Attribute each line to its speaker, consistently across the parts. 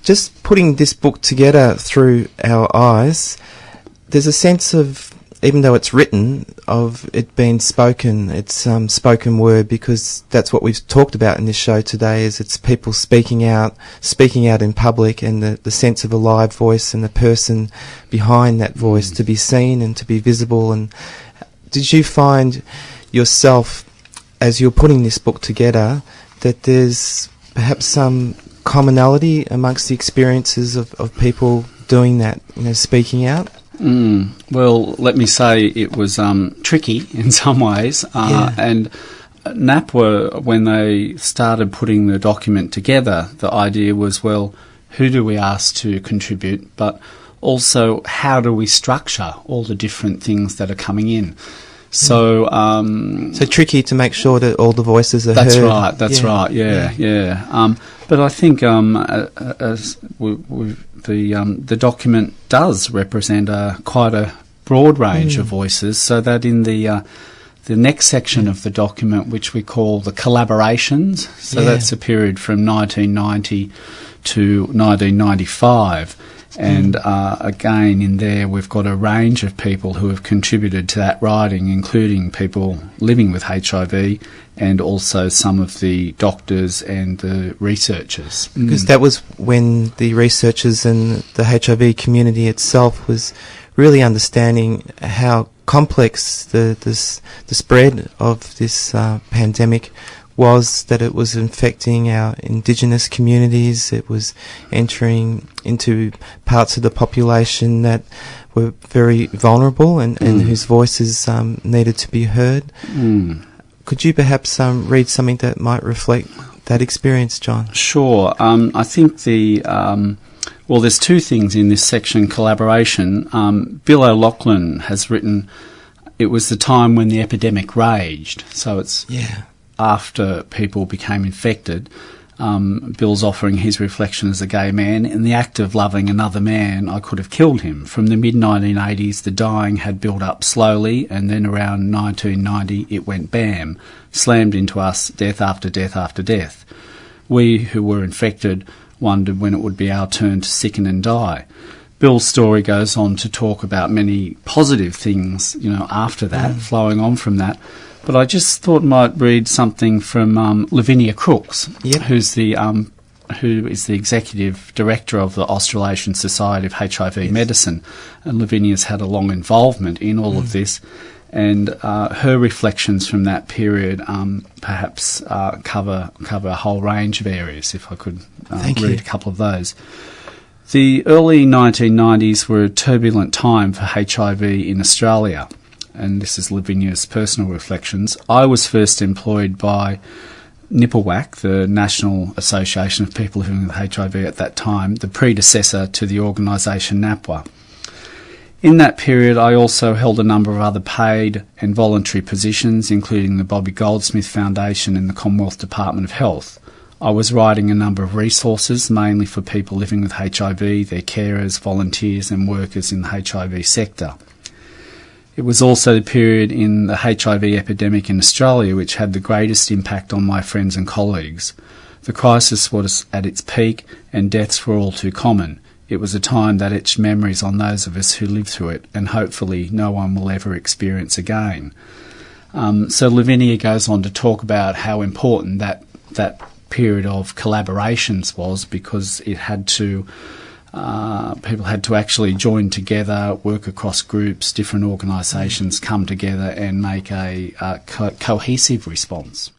Speaker 1: just putting this book together through our eyes, there's a sense of, even though it's written, of it being spoken. It's spoken word, because that's what we've talked about in this show today, is it's people speaking out in public, and the sense of a live voice and the person behind that voice to be seen and to be visible. And did you find yourself, as you're putting this book together, that there's perhaps some commonality amongst the experiences of people doing that, speaking out?
Speaker 2: Well, let me say it was tricky in some ways. And NAPWA, when they started putting the document together, the idea was, well, who do we ask to contribute, but also how do we structure all the different things that are coming in? So
Speaker 1: tricky to make sure that all the voices are heard.
Speaker 2: That's right. Yeah. But I think as the document does represent quite a broad range of voices, so that in the next section of the document, which we call the collaborations, so that's a period from 1990 to 1995. And again, in there, we've got a range of people who have contributed to that writing, including people living with HIV and also some of the doctors and the researchers.
Speaker 1: Because that was when the researchers and the HIV community itself was really understanding how complex the spread of this pandemic was, that it was infecting our Indigenous communities. It was entering into parts of the population that were very vulnerable and whose voices needed to be heard. Could you perhaps read something that might reflect that experience, John?
Speaker 2: Sure. I think well, there's two things in this section, collaboration. Bill O'Loughlin has written, it was the time when the epidemic raged. So it's after people became infected. Bill's offering his reflection as a gay man. In the act of loving another man, I could have killed him. From the mid-1980s, the dying had built up slowly, and then around 1990 it went bam, slammed into us, death after death after death. We who were infected wondered when it would be our turn to sicken and die. Bill's story goes on to talk about many positive things, after that, flowing on from that. But I just thought I might read something from Lavinia Crooks, who is the executive director of the Australasian Society of HIV Medicine, and Lavinia's had a long involvement in all of this, and her reflections from that period perhaps cover a whole range of areas. If I could read a couple of those. The early 1990s were a turbulent time for HIV in Australia. And this is Lavinia's personal reflections. I was first employed by NAPWA, the National Association of People Living with HIV at that time, the predecessor to the organisation NAPWA. In that period, I also held a number of other paid and voluntary positions, including the Bobby Goldsmith Foundation and the Commonwealth Department of Health. I was writing a number of resources, mainly for people living with HIV, their carers, volunteers and workers in the HIV sector. It was also the period in the HIV epidemic in Australia which had the greatest impact on my friends and colleagues. The crisis was at its peak and deaths were all too common. It was a time that etched memories on those of us who lived through it, and hopefully no one will ever experience again. So Lavinia goes on to talk about how important that period of collaborations was, because it had to people had to actually join together, work across groups, different organisations come together and make a cohesive response.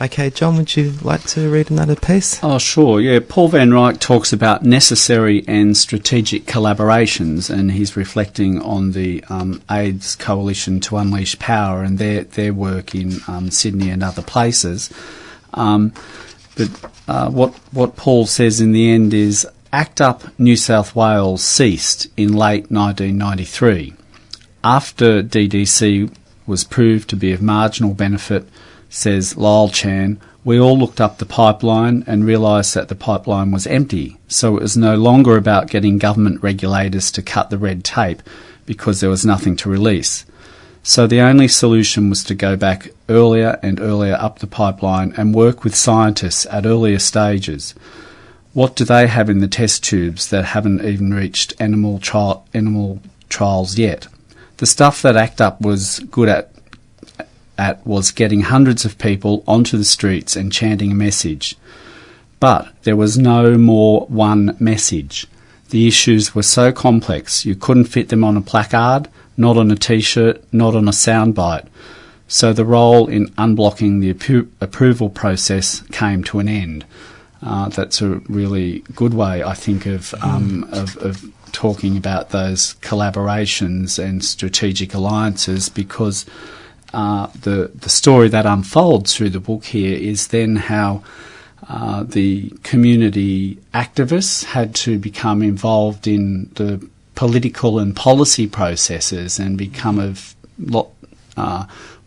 Speaker 1: Okay, John, would you like to read another piece?
Speaker 2: Oh, sure, yeah. Paul Van Ryk talks about necessary and strategic collaborations, and he's reflecting on the AIDS Coalition to Unleash Power and their work in Sydney and other places. But what Paul says in the end is, ACT UP New South Wales ceased in late 1993. After DDC was proved to be of marginal benefit, says Lyle Chan, we all looked up the pipeline and realised that the pipeline was empty, so it was no longer about getting government regulators to cut the red tape because there was nothing to release. So the only solution was to go back earlier and earlier up the pipeline and work with scientists at earlier stages. What do they have in the test tubes that haven't even reached animal trials yet? The stuff that ACT UP was good at was getting hundreds of people onto the streets and chanting a message. But there was no more one message. The issues were so complex you couldn't fit them on a placard, not on a T-shirt, not on a soundbite. So the role in unblocking the approval process came to an end. That's a really good way, I think, of talking about those collaborations and strategic alliances, because the story that unfolds through the book here is then how the community activists had to become involved in the political and policy processes and become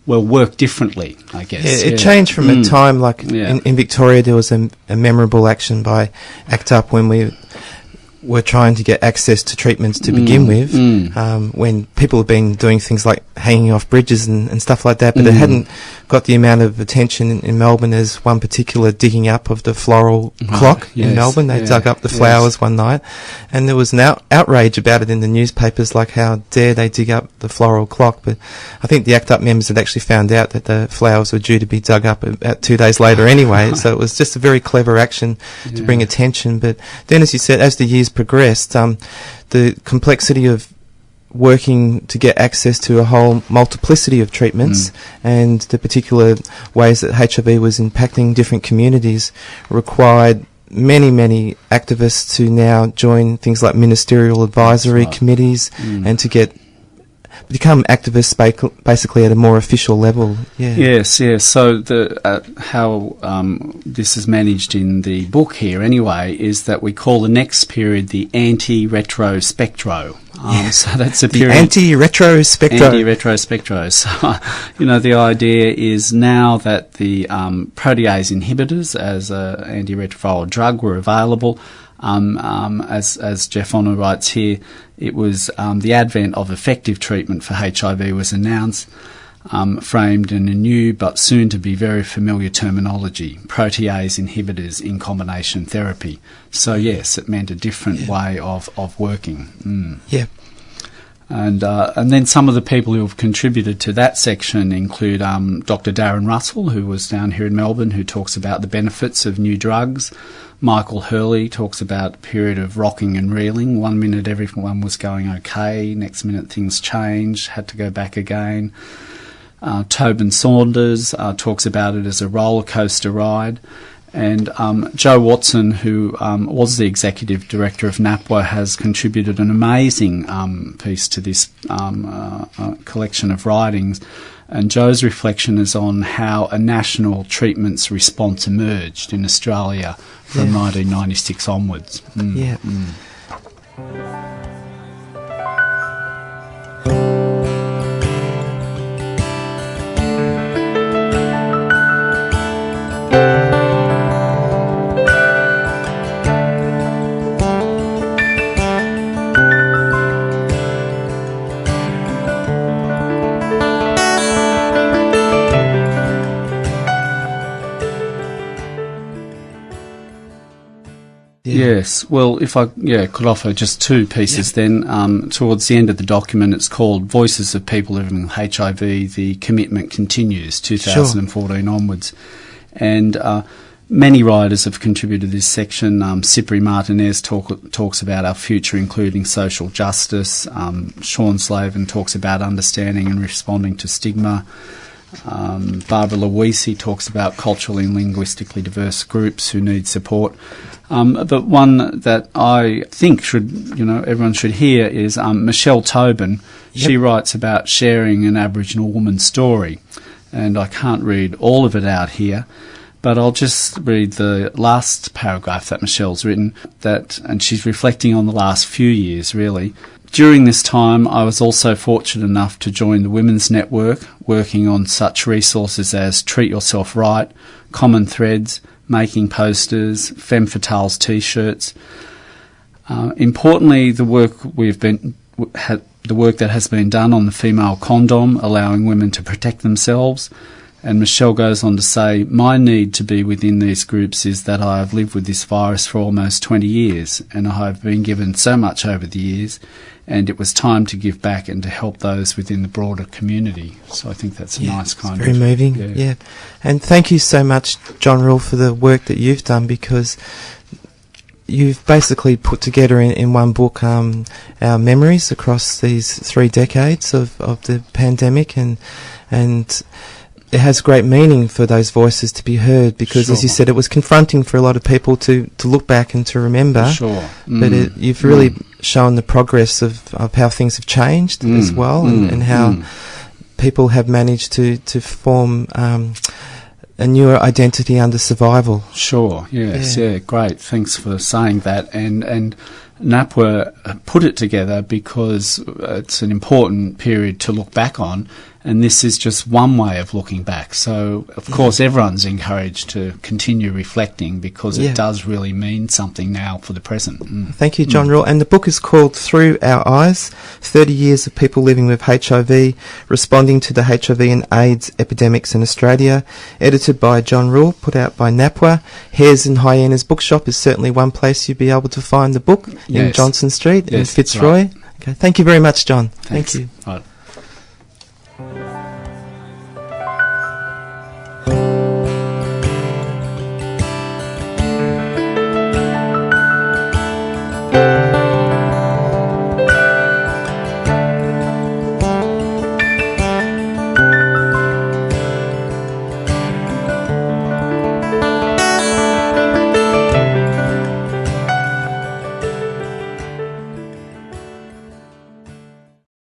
Speaker 2: work differently, I guess.
Speaker 1: Yeah, it changed from a time like in Victoria there was a memorable action by ACT UP when we were trying to get access to treatments to begin with, when people have been doing things like hanging off bridges and stuff like that, but it hadn't got the amount of attention in Melbourne as one particular digging up of the floral clock in Melbourne. They dug up the flowers one night, and there was an outrage about it in the newspapers, like how dare they dig up the floral clock. But I think the ACT UP members had actually found out that the flowers were due to be dug up about 2 days later anyway, so it was just a very clever action to bring attention. But then, as you said, as the years progressed, the complexity of working to get access to a whole multiplicity of treatments and the particular ways that HIV was impacting different communities required many activists to now join things like ministerial advisory committees and to become activists basically at a more official level. Yes.
Speaker 2: So how this is managed in the book here anyway is that we call the next period the anti-retrospectro. So that's a period.
Speaker 1: The anti-retrospectro.
Speaker 2: Anti-retrospectro. So, the idea is now that the protease inhibitors as an antiretroviral drug were available. As Jeff Honor writes here, it was the advent of effective treatment for HIV was announced, framed in a new but soon to be very familiar terminology, protease inhibitors in combination therapy. So yes, it meant a different way of working.
Speaker 1: Yeah.
Speaker 2: And then some of the people who have contributed to that section include Dr. Darren Russell, who was down here in Melbourne, who talks about the benefits of new drugs. Michael Hurley talks about a period of rocking and reeling. 1 minute everyone was going okay, next minute things changed, had to go back again. Tobin Saunders talks about it as a roller coaster ride. And Joe Watson, who was the executive director of NAPWA, has contributed an amazing piece to this collection of writings. And Joe's reflection is on how a national treatments response emerged in Australia from 1996 onwards. Yes, well, if I could offer just two pieces then. Towards the end of the document, it's called Voices of People Living with HIV, The Commitment Continues, 2014 onwards. And many writers have contributed to this section. Cipri Martinez talks about our future, including social justice. Sean Slavin talks about understanding and responding to stigma. Barbara Luisi talks about culturally and linguistically diverse groups who need support. But one that I think everyone should hear is Michelle Tobin. Yep. She writes about sharing an Aboriginal woman's story. And I can't read all of it out here, but I'll just read the last paragraph that Michelle's written, and she's reflecting on the last few years, really. During this time, I was also fortunate enough to join the Women's Network, working on such resources as Treat Yourself Right, Common Threads, making posters, Femme Fatales T-shirts. Importantly, the work we've the work that has been done on the female condom, allowing women to protect themselves. And Michelle goes on to say, my need to be within these groups is that I have lived with this virus for almost 20 years, and I have been given so much over the years, and it was time to give back and to help those within the broader community. So I think that's a nice kind of...
Speaker 1: very moving, yeah. And thank you so much, John Rule, for the work that you've done, because you've basically put together in one book our memories across these 3 decades of the pandemic, and it has great meaning for those voices to be heard, because, as you said, it was confronting for a lot of people to look back and to remember.
Speaker 2: Sure.
Speaker 1: But you've really shown the progress of how things have changed as well, and how people have managed to form a newer identity under survival.
Speaker 2: Sure, yes, great. Thanks for saying that. And NAPWA put it together because it's an important period to look back on, and this is just one way of looking back. So, of course, everyone's encouraged to continue reflecting, because it does really mean something now for the present.
Speaker 1: Thank you, John Rule. And the book is called Through Our Eyes, 30 Years of People Living with HIV, Responding to the HIV and AIDS Epidemics in Australia, edited by John Rule, put out by NAPWA. Hares and Hyenas Bookshop is certainly one place you'd be able to find the book, in Johnson Street in Fitzroy.
Speaker 2: Right.
Speaker 1: Okay, thank you very much, John.
Speaker 2: Thanks.
Speaker 1: Thank you.
Speaker 2: Right.